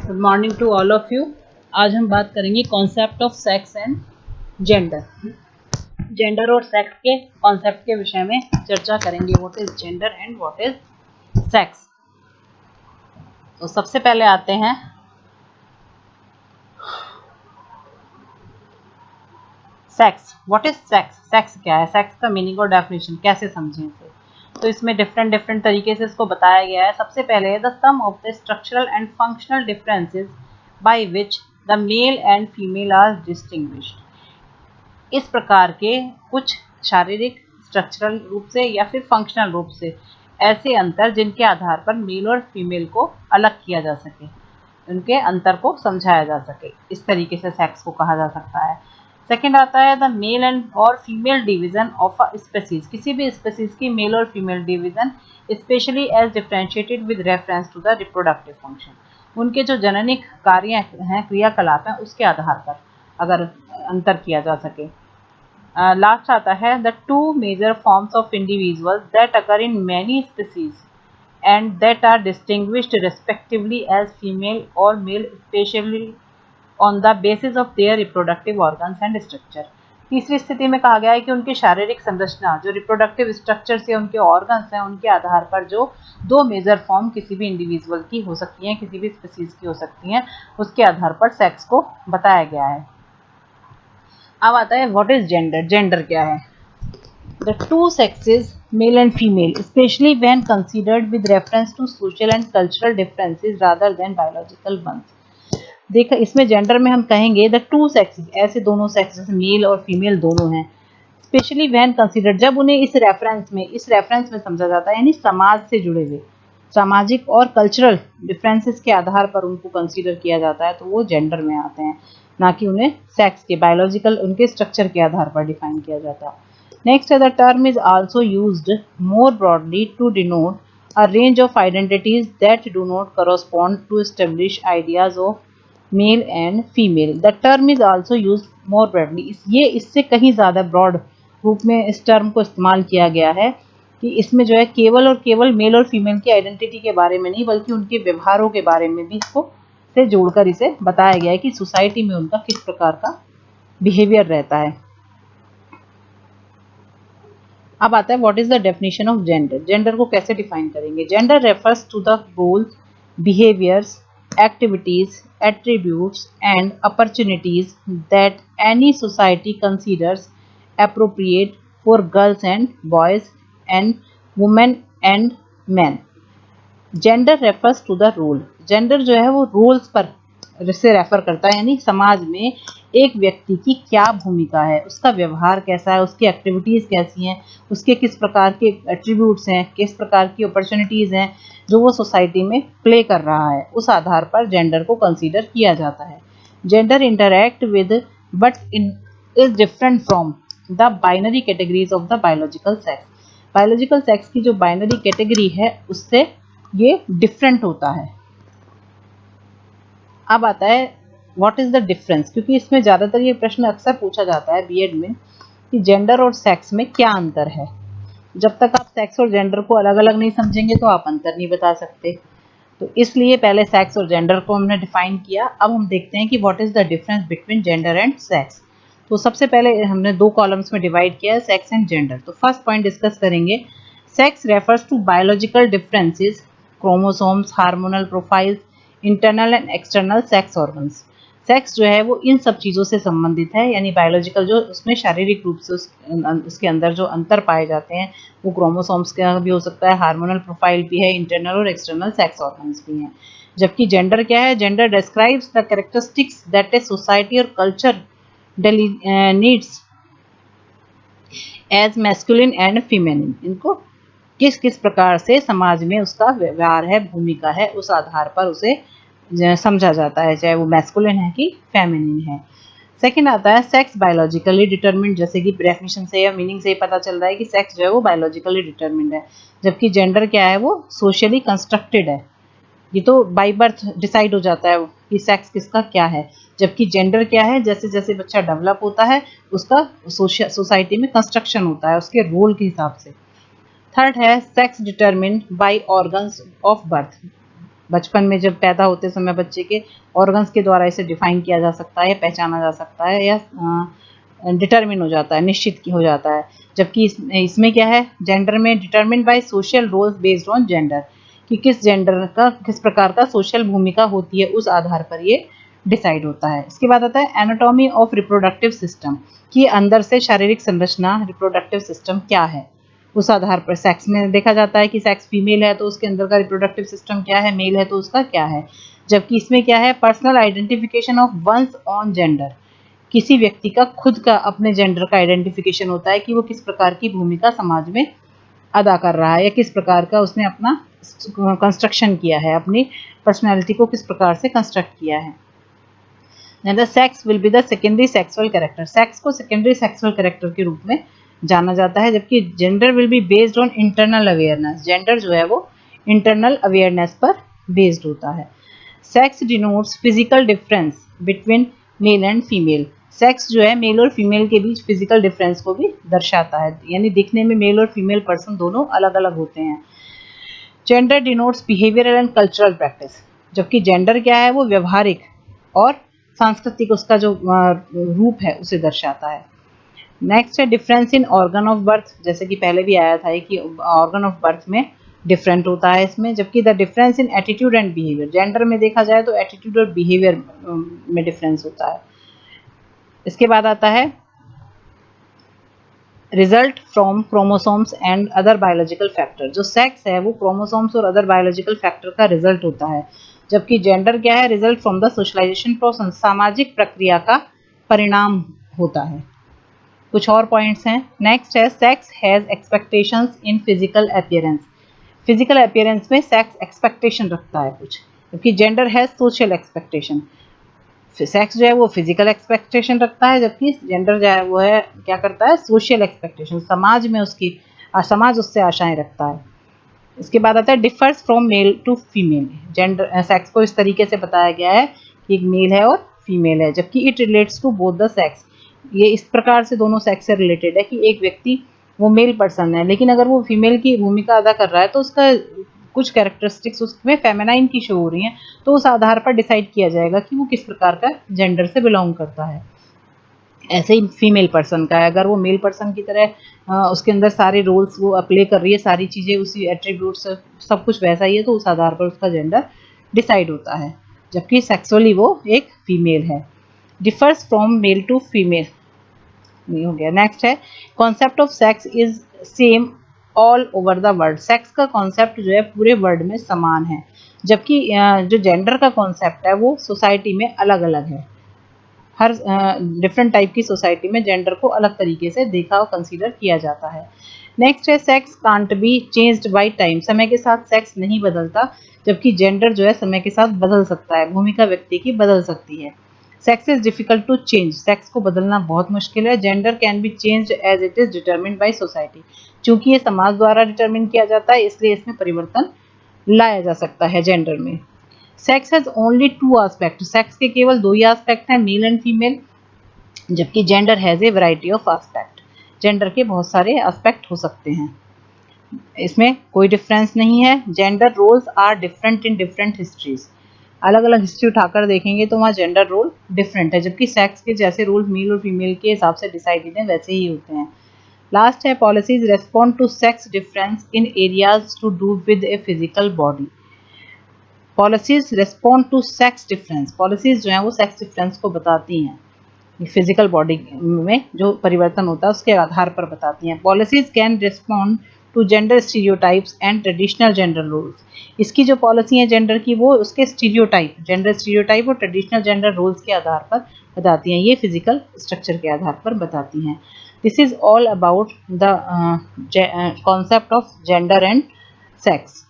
Good morning to all of you. आज हम बात करेंगे concept of sex and gender. Gender और सेक्स के कॉन्सेप्ट के विषय में चर्चा करेंगे। What is gender and what is sex. तो सबसे पहले आते हैं sex. What is sex? Sex क्या है? सेक्स का मीनिंग और डेफिनेशन कैसे समझें इसे? तो इसमें डिफरेंट तरीके से इसको बताया गया है। सबसे पहले the sum of the structural and functional differences by which the male and female are distinguished. इस प्रकार के कुछ शारीरिक स्ट्रक्चरल रूप से या फिर फंक्शनल रूप से ऐसे अंतर जिनके आधार पर मेल और फीमेल को अलग किया जा सके, उनके अंतर को समझाया जा सके, इस तरीके से सेक्स को कहा जा सकता है। सेकंड आता है द मेल एंड और female division of a species. किसी भी स्पेसीज की मेल और female division specially as differentiated with reference to the reproductive function. उनके जो जननिक कार्य हैं, क्रियाकलाप हैं, उसके आधार पर अगर अंतर किया जा सके। लास्ट आता है the two major forms of individuals that occur in many species and that are distinguished respectively as female or male, especially on the basis of their reproductive organs and structure। तीसरी स्थिति में कहा गया है कि उनकी शारीरिक संरचना, जो रिप्रोडक्टिव स्ट्रक्चर से उनके ऑर्गन्स हैं, उनके आधार पर जो दो मेजर फॉर्म किसी भी इंडिविजुअल की हो सकती हैं, किसी भी स्पीसीज की हो सकती हैं, उसके आधार पर सेक्स को बताया गया है। अब आता है व्हाट इज जेंडर। जेंडर क्या है? The two sexes, male and female, especially when considered with reference to social and cultural differences rather than biological ones। देखा, इसमें जेंडर में हम कहेंगे द टू सेक्सेस, ऐसे दोनों सेक्सेस मेल और फीमेल दोनों हैं। स्पेशली व्हेन कंसीडर्ड, जब उन्हें इस रेफरेंस में समझा जाता है, यानी समाज से जुड़े हुए सामाजिक और कल्चरल डिफरेंसेस के आधार पर उनको कंसीडर किया जाता है, तो वो जेंडर में आते हैं, ना कि उन्हें सेक्स के बायोलॉजिकल उनके स्ट्रक्चर के आधार पर डिफाइन किया जाता है। Next, the term is also used more broadly to denote a range of identities that do not correspond to established ideas of male and female। The term is also used more broadly। ये इससे कहीं ज़्यादा broad रूप में इस term को इस्तेमाल किया गया है कि इसमें जो है केवल और केवल मेल और फीमेल की आइडेंटिटी के बारे में नहीं, बल्कि उनके व्यवहारों के बारे में भी इसको से जोड़कर इसे बताया गया है कि सोसाइटी में उनका किस प्रकार का बिहेवियर रहता है। अब आता है what is the definition of gender. Gender को कैसे डिफाइन करेंगे? Gender refers to the roles, behaviours, activities, attributes and opportunities that any society considers appropriate for girls and boys and women and man. Gender refers to the role. Gender जो है वो roles पर से refer करता है, यानी समाज में एक व्यक्ति की क्या भूमिका है, उसका व्यवहार कैसा है, उसकी एक्टिविटीज़ कैसी हैं, उसके किस प्रकार के एट्रीब्यूट्स हैं, किस प्रकार की अपॉर्चुनिटीज़ हैं जो वो सोसाइटी में प्ले कर रहा है, उस आधार पर जेंडर को कंसीडर किया जाता है। Gender interact with but in is different from the binary categories of the biological sex. Biological sex की जो बाइनरी कैटेगरी है उससे ये डिफरेंट होता है। अब आता है व्हाट इज द डिफरेंस, क्योंकि इसमें ज़्यादातर ये प्रश्न अक्सर पूछा जाता है बीएड में कि जेंडर और सेक्स में क्या अंतर है। जब तक आप सेक्स और जेंडर को अलग अलग नहीं समझेंगे तो आप अंतर नहीं बता सकते। तो इसलिए पहले सेक्स और जेंडर को हमने डिफाइन किया। अब हम देखते हैं कि what is the difference between gender and sex. तो सबसे पहले हमने दो कॉलम्स में डिवाइड किया है, सेक्स एंड जेंडर। तो फर्स्ट पॉइंट डिस्कस करेंगे। Sex refers to biological differences, chromosomes, hormonal profiles, internal and external sex organs. Sex जो है वो इन सब चीज़ों से संबंधित है, यानी बायोलॉजिकल जो उसमें शारीरिक रूप से उसके अंदर जो अंतर पाए जाते हैं वो क्रोमोसोम्स का भी हो सकता है, हार्मोनल प्रोफाइल भी है, इंटरनल और एक्सटर्नल सेक्स ऑर्गन्स भी हैं। जबकि जेंडर क्या है? Gender describes the characteristics that a society or culture needs as masculine and feminine. इनको किस किस प्रकार से समाज में उसका व्यवहार है, भूमिका है, उस आधार पर उसे समझा जाता है, चाहे वो मैस्कुलिन है कि फेमिनिन है। सेकंड आता है सेक्स बायोलॉजिकली डिटरमिन्ड। जैसे कि डेफिनेशन से या मीनिंग से ही पता चल रहा है कि सेक्स जो है वो बायोलॉजिकली डिटरमिन्ड है, जबकि जेंडर क्या है? वो सोशली कंस्ट्रक्टेड है। ये तो बाय बर्थ डिसाइड हो जाता है कि सेक्स किसका क्या है। जबकि जेंडर क्या है? जैसे जैसे बच्चा डेवलप होता है उसका सोसाइटी में कंस्ट्रक्शन होता है उसके रोल के हिसाब से। थर्ड है sex determined bye organs of birth. बचपन में जब पैदा होते समय बच्चे के ऑर्गन्स के द्वारा इसे डिफाइन किया जा सकता है या पहचाना जा सकता है या डिटरमिन हो जाता है, निश्चित हो जाता है। जबकि इसमें क्या है, जेंडर में determine by social roles based on gender, कि किस जेंडर का किस प्रकार का सोशल भूमिका होती है उस आधार पर ये डिसाइड होता है। इसके बाद आता है एनाटॉमी ऑफ रिप्रोडक्टिव सिस्टम, कि अंदर से शारीरिक संरचना रिप्रोडक्टिव सिस्टम क्या है उस आधार पर। सेक्स में देखा जाता है कि सेक्स फीमेल है तो उसके अंदर का रिप्रोडक्टिव सिस्टम क्या है, मेल है तो उसका क्या है। जबकि इसमें क्या है, personal identification of one's on gender, किसी व्यक्ति का खुद का अपने जेंडर का आइडेंटिफिकेशन होता है कि वो किस प्रकार की भूमिका समाज में अदा कर रहा है या किस प्रकार का उसने अपना कंस्ट्रक्शन किया है, अपनी पर्सनैलिटी को किस प्रकार से कंस्ट्रक्ट किया है। The sex will be the secondary sexual character, sex को सेकेंडरी सेक्सुअल कैरेक्टर के रूप में जाना जाता है। जबकि gender will be based on internal awareness, gender जो है वो इंटरनल अवेयरनेस पर बेस्ड होता है। Sex denotes physical difference between mail and female, sex जो है मेल और फीमेल के बीच फिजिकल डिफरेंस को भी दर्शाता है, यानी दिखने में मेल और फीमेल पर्सन दोनों अलग अलग होते हैं। Gender denotes behavioural and cultural practice, जबकि जेंडर क्या है वो व्यवहारिक और सांस्कृतिक उसका जो रूप है उसे दर्शाता है। नेक्स्ट है difference in organ of birth, जैसे कि पहले भी आया था कि ऑर्गन ऑफ बर्थ में डिफरेंट होता है इसमें। जबकि the difference in attitude and behaviour, gender में देखा जाए तो एटीट्यूड और बिहेवियर में डिफरेंस होता है। इसके बाद आता है result from chromosomes and other biological factor, जो सेक्स है वो क्रोमोसोम्स और अदर बायोलॉजिकल फैक्टर का रिजल्ट होता है। जबकि जेंडर क्या है, result from the socialisation process, सामाजिक प्रक्रिया का परिणाम होता है। कुछ और पॉइंट्स हैं। नेक्स्ट है sex has expectations in physical appearance, physical appearance में सेक्स एक्सपेक्टेशन रखता है कुछ, जबकि gender has social expectation, sex जो है वो फिजिकल एक्सपेक्टेशन रखता है, जबकि जेंडर जो है वो है क्या करता है, सोशल एक्सपेक्टेशन, समाज में उसकी समाज उससे आशाएं रखता है। इसके बाद आता है differs from male to female, gender sex को इस तरीके से बताया गया है कि एक मेल है और फीमेल है, जबकि it relates to both the sex, ये इस प्रकार से दोनों सेक्स से रिलेटेड है कि एक व्यक्ति वो मेल पर्सन है लेकिन अगर वो फीमेल की भूमिका अदा कर रहा है तो उसका कुछ कैरेक्टरिस्टिक्स उसमें फेमिनाइन की शो हो रही हैं, तो उस आधार पर डिसाइड किया जाएगा कि वो किस प्रकार का जेंडर से बिलोंग करता है। ऐसे ही फीमेल पर्सन का है, अगर वो मेल पर्सन की तरह उसके अंदर सारे रोल्स वो प्ले कर रही है, सारी चीज़ें उसी एट्रीब्यूट्स सब कुछ वैसा ही है, तो उस आधार पर उसका जेंडर डिसाइड होता है। जबकि सेक्सुअली वो एक फीमेल है। Differs from male to female नहीं हो गया। नेक्स्ट है concept of sex is same all over the world, sex का कॉन्सेप्ट जो है पूरे वर्ल्ड में समान है, जबकि जो जेंडर का कॉन्सेप्ट है वो सोसाइटी में अलग अलग है। हर डिफरेंट टाइप की सोसाइटी में जेंडर को अलग तरीके से देखा और कंसीडर किया जाता है। नेक्स्ट है sex can't be changed by time, समय के साथ सेक्स नहीं बदलता, जबकि जेंडर जो है समय के साथ बदल सकता है, भूमिका व्यक्ति की बदल सकती है। Sex is difficult to change, sex को बदलना बहुत मुश्किल है। Gender can be changed as it is determined by society, चूंकि ये समाज द्वारा डिटरमिन किया जाता है इसलिए इसमें परिवर्तन लाया जा सकता है जेंडर में। Sex has only to aspect, sex के केवल दो ही एस्पेक्ट हैं, मेल एंड फीमेल, जबकि gender has a variety of aspect, gender के बहुत सारे एस्पेक्ट हो सकते हैं, इसमें कोई डिफरेंस नहीं है। Gender roles are different in different histories, अलग अलग हिस्ट्री उठाकर देखेंगे तो वहाँ जेंडर रोल डिफरेंट है, जबकि सेक्स के जैसे रोल मेल और फीमेल के हिसाब से डिसाइडेड हैं वैसे ही होते हैं। लास्ट है policies respond to sex difference in areas to do with a physical body, policies respond to sex difference, policies जो हैं वो सेक्स डिफरेंस को बताती हैं, फिजिकल बॉडी में जो परिवर्तन होता है उसके आधार पर बताती हैं। Policies can respond to gender stereotypes and traditional gender roles, इसकी जो पॉलिसी है जेंडर की वो उसके स्टीरियोटाइप, जेंडर स्टीरियोटाइप और ट्रेडिशनल जेंडर रोल्स के आधार पर बताती हैं, ये फिजिकल स्ट्रक्चर के आधार पर बताती हैं। This is all about the concept of gender and sex.